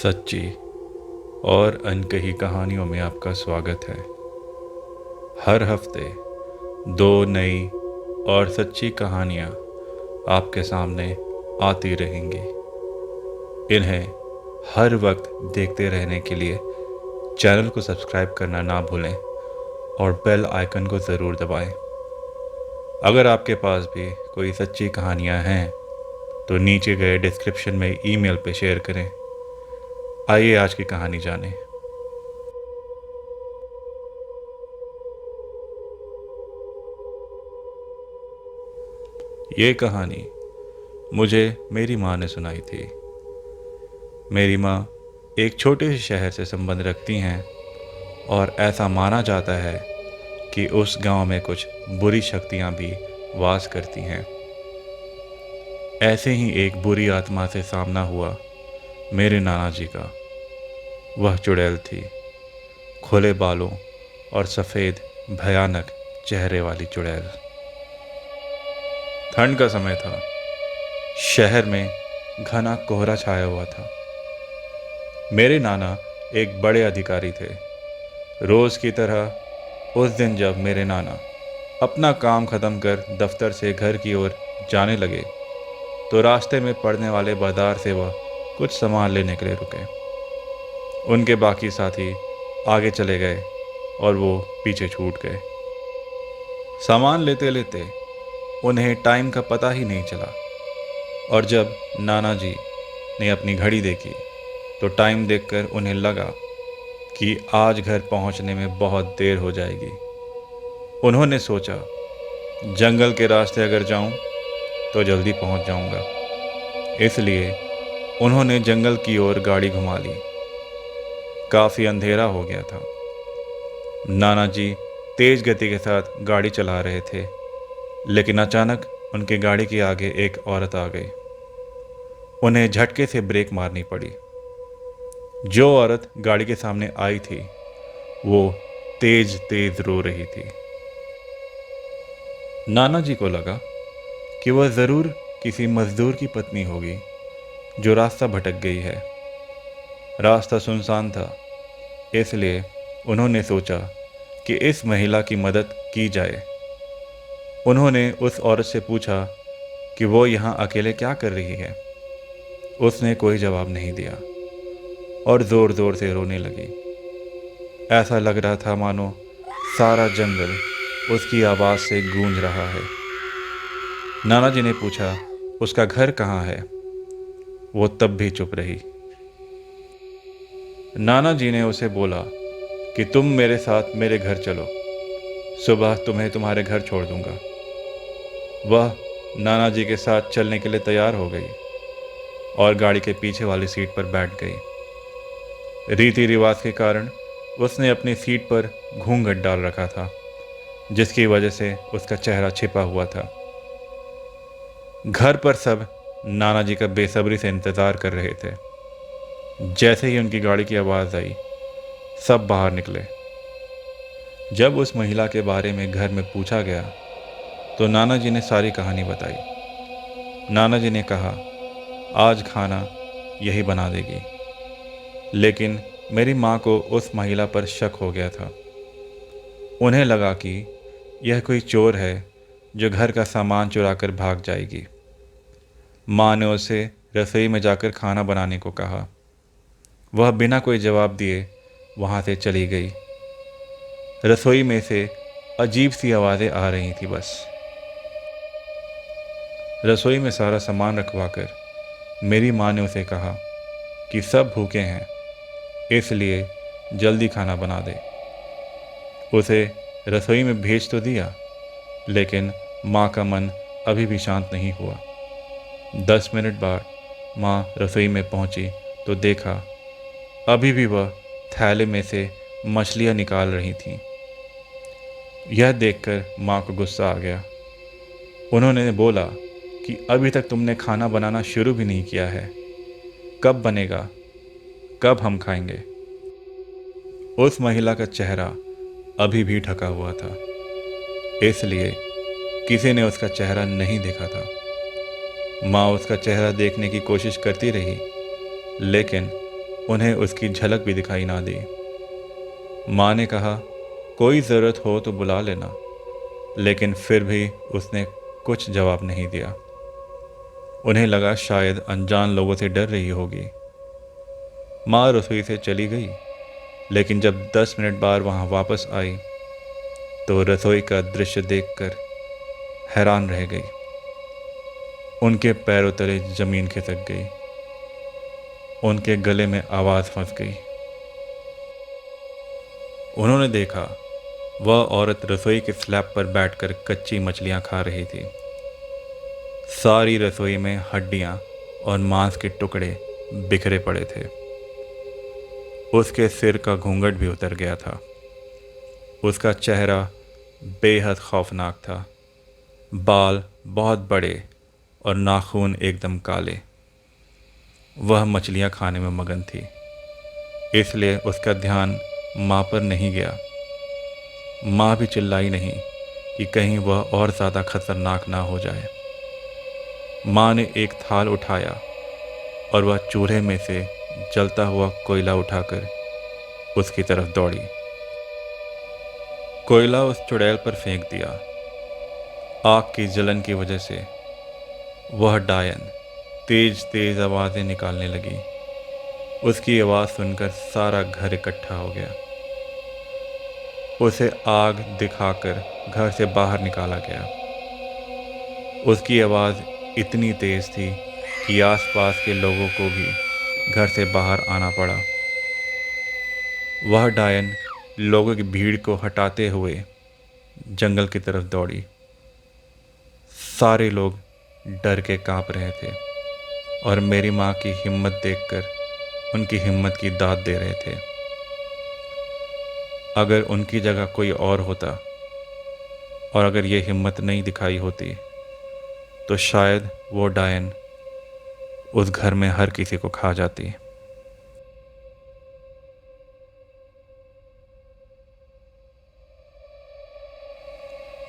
सच्ची और अनकही कहानियों में आपका स्वागत है। हर हफ्ते दो नई और सच्ची कहानियाँ आपके सामने आती रहेंगी। इन्हें हर वक्त देखते रहने के लिए चैनल को सब्सक्राइब करना ना भूलें और बेल आइकन को ज़रूर दबाएं। अगर आपके पास भी कोई सच्ची कहानियाँ हैं तो नीचे गए डिस्क्रिप्शन में ईमेल पे शेयर करें। आइए आज की कहानी जानें। ये कहानी मुझे मेरी माँ ने सुनाई थी। मेरी माँ एक छोटे से शहर से संबंध रखती हैं और ऐसा माना जाता है कि उस गांव में कुछ बुरी शक्तियां भी वास करती हैं। ऐसे ही एक बुरी आत्मा से सामना हुआ मेरे नाना जी का। वह चुड़ैल थी, खुले बालों और सफ़ेद भयानक चेहरे वाली चुड़ैल। ठंड का समय था। शहर में घना कोहरा छाया हुआ था। मेरे नाना एक बड़े अधिकारी थे। रोज़ की तरह उस दिन जब मेरे नाना अपना काम ख़त्म कर दफ्तर से घर की ओर जाने लगे तो रास्ते में पड़ने वाले बाजार से वह कुछ सामान लेने के लिए रुके। उनके बाकी साथी आगे चले गए और वो पीछे छूट गए। सामान लेते लेते उन्हें टाइम का पता ही नहीं चला और जब नाना जी ने अपनी घड़ी देखी तो टाइम देखकर उन्हें लगा कि आज घर पहुंचने में बहुत देर हो जाएगी। उन्होंने सोचा, जंगल के रास्ते अगर जाऊं तो जल्दी पहुंच जाऊंगा। इसलिए उन्होंने जंगल की ओर गाड़ी घुमा ली। काफ़ी अंधेरा हो गया था। नाना जी तेज़ गति के साथ गाड़ी चला रहे थे, लेकिन अचानक उनकी गाड़ी के आगे एक औरत आ गई। उन्हें झटके से ब्रेक मारनी पड़ी। जो औरत गाड़ी के सामने आई थी वो तेज तेज रो रही थी। नाना जी को लगा कि वह ज़रूर किसी मज़दूर की पत्नी होगी जो रास्ता भटक गई है। रास्ता सुनसान था, इसलिए उन्होंने सोचा कि इस महिला की मदद की जाए। उन्होंने उस औरत से पूछा कि वो यहाँ अकेले क्या कर रही है। उसने कोई जवाब नहीं दिया और ज़ोर ज़ोर से रोने लगी। ऐसा लग रहा था मानो सारा जंगल उसकी आवाज़ से गूंज रहा है। नाना जी ने पूछा, उसका घर कहाँ है? वो तब भी चुप रही। नाना जी ने उसे बोला कि तुम मेरे साथ मेरे घर चलो, सुबह तुम्हें तुम्हारे घर छोड़ दूंगा। वह नाना जी के साथ चलने के लिए तैयार हो गई और गाड़ी के पीछे वाली सीट पर बैठ गई। रीति रिवाज के कारण उसने अपनी सीट पर घूंघट डाल रखा था, जिसकी वजह से उसका चेहरा छिपा हुआ था। घर पर सब नाना जी का बेसब्री से इंतज़ार कर रहे थे। जैसे ही उनकी गाड़ी की आवाज़ आई, सब बाहर निकले। जब उस महिला के बारे में घर में पूछा गया तो नाना जी ने सारी कहानी बताई। नाना जी ने कहा, आज खाना यही बना देगी। लेकिन मेरी माँ को उस महिला पर शक हो गया था। उन्हें लगा कि यह कोई चोर है जो घर का सामान चुरा कर भाग जाएगी। माँ ने उसे रसोई में जाकर खाना बनाने को कहा। वह बिना कोई जवाब दिए वहाँ से चली गई। रसोई में से अजीब सी आवाज़ें आ रही थी बस। रसोई में सारा सामान रखवाकर मेरी माँ ने उसे कहा कि सब भूखे हैं, इसलिए जल्दी खाना बना दे। उसे रसोई में भेज तो दिया, लेकिन माँ का मन अभी भी शांत नहीं हुआ। 10 मिनट बाद माँ रसोई में पहुँची तो देखा अभी भी वह थैले में से मछलियाँ निकाल रही थीं। यह देखकर माँ को गुस्सा आ गया। उन्होंने बोला कि अभी तक तुमने खाना बनाना शुरू भी नहीं किया है, कब बनेगा, कब हम खाएंगे? उस महिला का चेहरा अभी भी ढका हुआ था, इसलिए किसी ने उसका चेहरा नहीं देखा था। माँ उसका चेहरा देखने की कोशिश करती रही, लेकिन उन्हें उसकी झलक भी दिखाई ना दी। माँ ने कहा, कोई ज़रूरत हो तो बुला लेना, लेकिन फिर भी उसने कुछ जवाब नहीं दिया। उन्हें लगा शायद अनजान लोगों से डर रही होगी। माँ रसोई से चली गई, लेकिन जब 10 मिनट बाद वहाँ वापस आई तो रसोई का दृश्य देखकर हैरान रह गई। उनके पैरों तले ज़मीन खिसक गई, उनके गले में आवाज़ फंस गई। उन्होंने देखा वह औरत रसोई के स्लैब पर बैठकर कच्ची मछलियाँ खा रही थी। सारी रसोई में हड्डियाँ और मांस के टुकड़े बिखरे पड़े थे। उसके सिर का घूंघट भी उतर गया था। उसका चेहरा बेहद खौफनाक था। बाल बहुत बड़े और नाखून एकदम काले। वह मछलियाँ खाने में मगन थी, इसलिए उसका ध्यान माँ पर नहीं गया। माँ भी चिल्लाई नहीं कि कहीं वह और ज़्यादा खतरनाक ना हो जाए। माँ ने एक थाल उठाया और वह चूल्हे में से जलता हुआ कोयला उठाकर उसकी तरफ दौड़ी। कोयला उस चुड़ैल पर फेंक दिया। आग की जलन की वजह से वह डायन तेज तेज आवाज़ें निकालने लगी। उसकी आवाज़ सुनकर सारा घर इकट्ठा हो गया। उसे आग दिखाकर घर से बाहर निकाला गया। उसकी आवाज़ इतनी तेज़ थी कि आसपास के लोगों को भी घर से बाहर आना पड़ा। वह डायन लोगों की भीड़ को हटाते हुए जंगल की तरफ दौड़ी। सारे लोग डर के कांप रहे थे और मेरी माँ की हिम्मत देखकर उनकी हिम्मत की दाद दे रहे थे। अगर उनकी जगह कोई और होता और अगर ये हिम्मत नहीं दिखाई होती तो शायद वो डायन उस घर में हर किसी को खा जाती।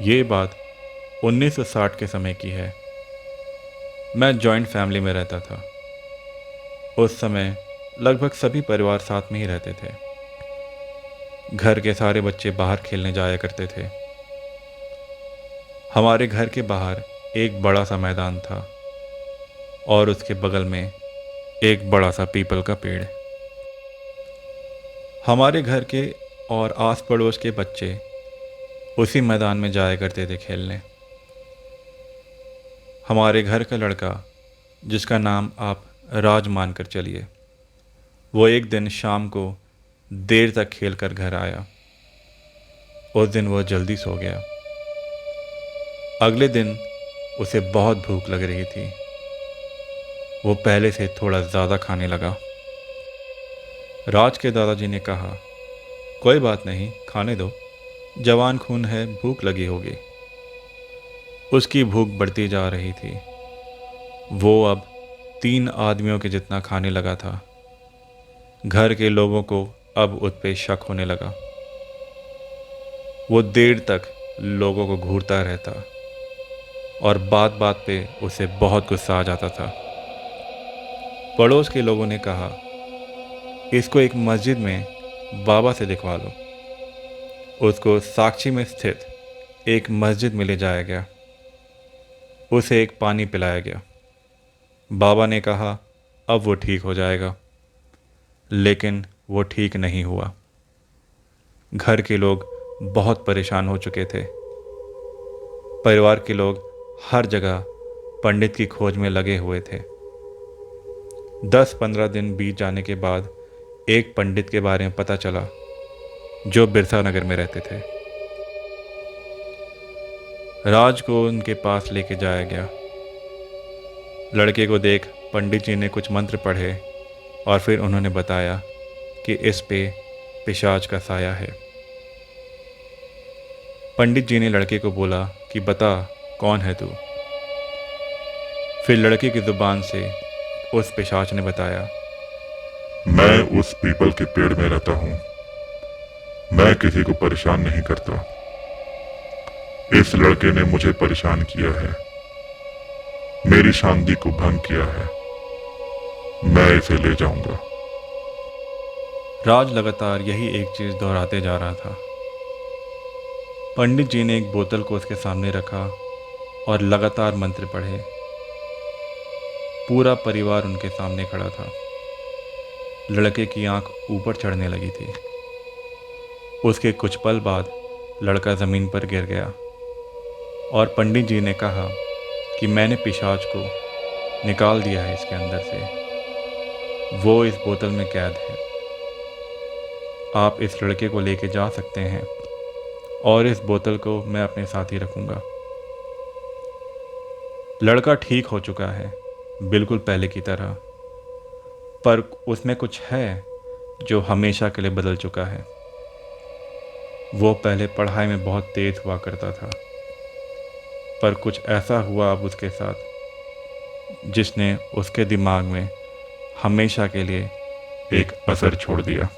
ये बात 1960 के समय की है। मैं जॉइंट फैमिली में रहता था। उस समय लगभग सभी परिवार साथ में ही रहते थे। घर के सारे बच्चे बाहर खेलने जाया करते थे। हमारे घर के बाहर एक बड़ा सा मैदान था और उसके बगल में एक बड़ा सा पीपल का पेड़। हमारे घर के और आस पड़ोस के बच्चे उसी मैदान में जाया करते थे खेलने। हमारे घर का लड़का, जिसका नाम आप राज मान कर चलिए, वो एक दिन शाम को देर तक खेल कर घर आया। उस दिन वह जल्दी सो गया। अगले दिन उसे बहुत भूख लग रही थी। वो पहले से थोड़ा ज़्यादा खाने लगा। राज के दादाजी ने कहा, कोई बात नहीं, खाने दो, जवान खून है, भूख लगी होगी। उसकी भूख बढ़ती जा रही थी। वो अब 3 आदमियों के जितना खाने लगा था। घर के लोगों को अब उस पे शक होने लगा। वो देर तक लोगों को घूरता रहता और बात बात पे उसे बहुत गुस्सा आ जाता था। पड़ोस के लोगों ने कहा, इसको एक मस्जिद में बाबा से दिखवा लो। उसको साक्षी में स्थित एक मस्जिद में ले जाया गया। उसे एक पानी पिलाया गया। बाबा ने कहा अब वो ठीक हो जाएगा, लेकिन वो ठीक नहीं हुआ। घर के लोग बहुत परेशान हो चुके थे। परिवार के लोग हर जगह पंडित की खोज में लगे हुए थे। 10-15 दिन बीत जाने के बाद एक पंडित के बारे में पता चला जो बिरसा नगर में रहते थे। राज को उनके पास लेके जाया गया। लड़के को देख पंडित जी ने कुछ मंत्र पढ़े और फिर उन्होंने बताया कि इस पे पिशाच का साया है। पंडित जी ने लड़के को बोला कि बता कौन है तू। फिर लड़के की ज़ुबान से उस पिशाच ने बताया, मैं उस पीपल के पेड़ में रहता हूँ। मैं किसी को परेशान नहीं करता। इस लड़के ने मुझे परेशान किया है, मेरी शांति को भंग किया है। मैं इसे ले जाऊंगा। राज लगातार यही एक चीज़ दोहराते जा रहा था। पंडित जी ने एक बोतल को उसके सामने रखा और लगातार मंत्र पढ़े। पूरा परिवार उनके सामने खड़ा था। लड़के की आंख ऊपर चढ़ने लगी थी। उसके कुछ पल बाद लड़का ज़मीन पर गिर गया और पंडित जी ने कहा कि मैंने पिशाच को निकाल दिया है इसके अंदर से। वो इस बोतल में कैद है। आप इस लड़के को लेके जा सकते हैं और इस बोतल को मैं अपने साथ ही रखूँगा। लड़का ठीक हो चुका है, बिल्कुल पहले की तरह, पर उसमें कुछ है जो हमेशा के लिए बदल चुका है। वो पहले पढ़ाई में बहुत तेज हुआ करता था, पर कुछ ऐसा हुआ अब उसके साथ जिसने उसके दिमाग में हमेशा के लिए एक असर छोड़ दिया।